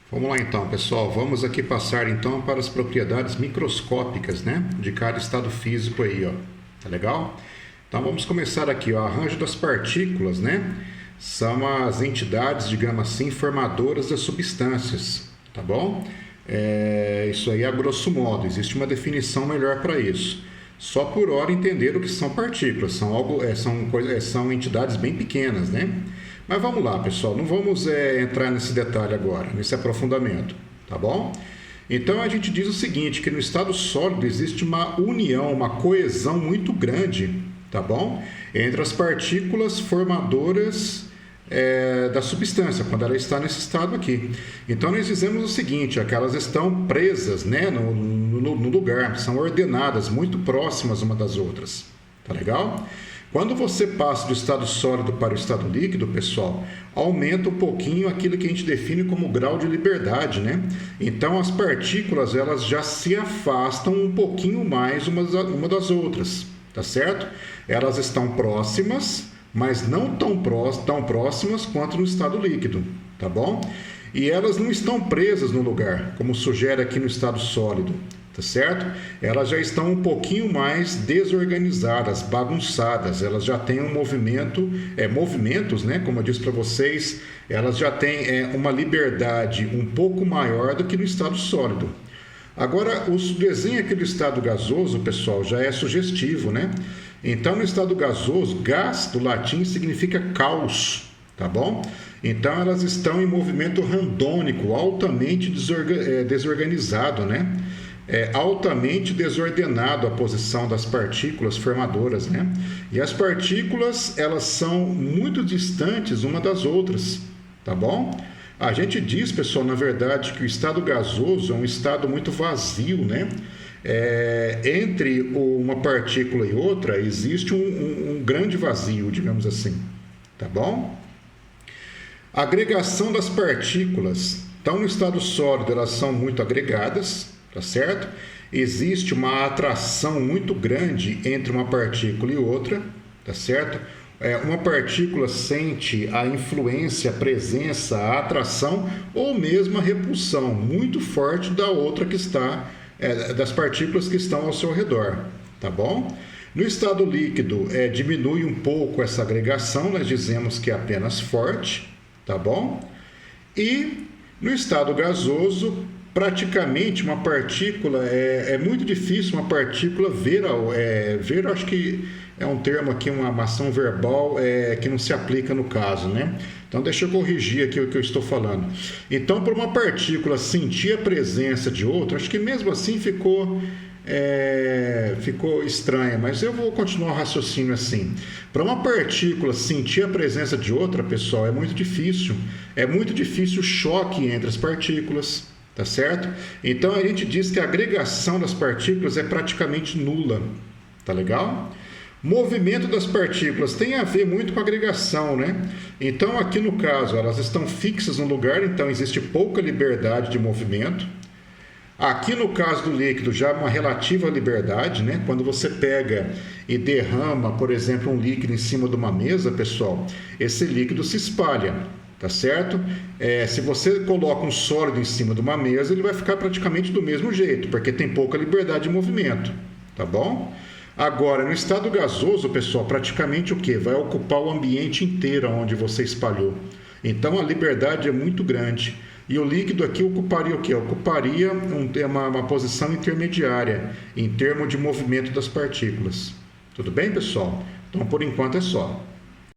Vamos lá então, pessoal. Vamos aqui passar então para as propriedades microscópicas, né, de cada estado físico aí, ó. Tá legal? Então vamos começar aqui, ó. Arranjo das partículas, né? São as entidades, digamos assim, formadoras das substâncias, tá bom? Isso aí a grosso modo. Existe uma definição melhor para isso. Só por hora entender o que são partículas. São entidades bem pequenas, né? Mas vamos lá, pessoal, não vamos entrar nesse detalhe agora, nesse aprofundamento, tá bom? Então a gente diz o seguinte, que no estado sólido existe uma união, uma coesão muito grande, tá bom? Entre as partículas formadoras da substância, quando ela está nesse estado aqui. Então nós dizemos o seguinte, que elas estão presas, né, no lugar, são ordenadas, muito próximas uma das outras, tá legal? Quando você passa do estado sólido para o estado líquido, pessoal, aumenta um pouquinho aquilo que a gente define como grau de liberdade, né? Então as partículas elas já se afastam um pouquinho mais uma das outras, tá certo? Elas estão próximas, mas não tão próximas quanto no estado líquido, tá bom? E elas não estão presas no lugar, como sugere aqui no estado sólido. Tá certo? Elas já estão um pouquinho mais desorganizadas, bagunçadas. Elas já têm um movimentos, né? Como eu disse para vocês, elas já têm uma liberdade um pouco maior do que no estado sólido. Agora, o desenho aqui do estado gasoso, pessoal, já é sugestivo, né? Então, no estado gasoso, gás do latim significa caos, tá bom? Então, elas estão em movimento randônico, altamente desorganizado, né? Altamente desordenado a posição das partículas formadoras, né? E as partículas, elas são muito distantes uma das outras, tá bom? A gente diz, pessoal, na verdade, que o estado gasoso é um estado muito vazio, né? Entre uma partícula e outra existe um grande vazio, digamos assim, tá bom? A agregação das partículas. Então, no estado sólido, elas são muito agregadas, tá certo? Existe uma atração muito grande entre uma partícula e outra, tá certo? Uma partícula sente a influência, a presença, a atração ou mesmo a repulsão muito forte da outra que está, das partículas que estão ao seu redor, tá bom? No estado líquido, diminui um pouco essa agregação, nós dizemos que é apenas forte, tá bom? E no estado gasoso, praticamente uma partícula, é muito difícil uma partícula ver, acho que é um termo aqui, uma ação verbal que não se aplica no caso, né? Então deixa eu corrigir aqui o que eu estou falando. Então, para uma partícula sentir a presença de outra, acho que mesmo assim ficou estranha, mas eu vou continuar o raciocínio assim. Para uma partícula sentir a presença de outra, pessoal, é muito difícil o choque entre as partículas. Tá certo? Então a gente diz que a agregação das partículas é praticamente nula. Tá legal? Movimento das partículas tem a ver muito com a agregação, né? Então aqui no caso elas estão fixas no lugar, então existe pouca liberdade de movimento. Aqui no caso do líquido já uma relativa liberdade, né? Quando você pega e derrama, por exemplo, um líquido em cima de uma mesa, pessoal, esse líquido se espalha. Tá certo? Se você coloca um sólido em cima de uma mesa, ele vai ficar praticamente do mesmo jeito, porque tem pouca liberdade de movimento, tá bom? Agora, no estado gasoso, pessoal, praticamente o que? Vai ocupar o ambiente inteiro onde você espalhou. Então, a liberdade é muito grande. E o líquido aqui ocuparia o quê? Ocuparia uma posição intermediária, em termos de movimento das partículas. Tudo bem, pessoal? Então, por enquanto é só.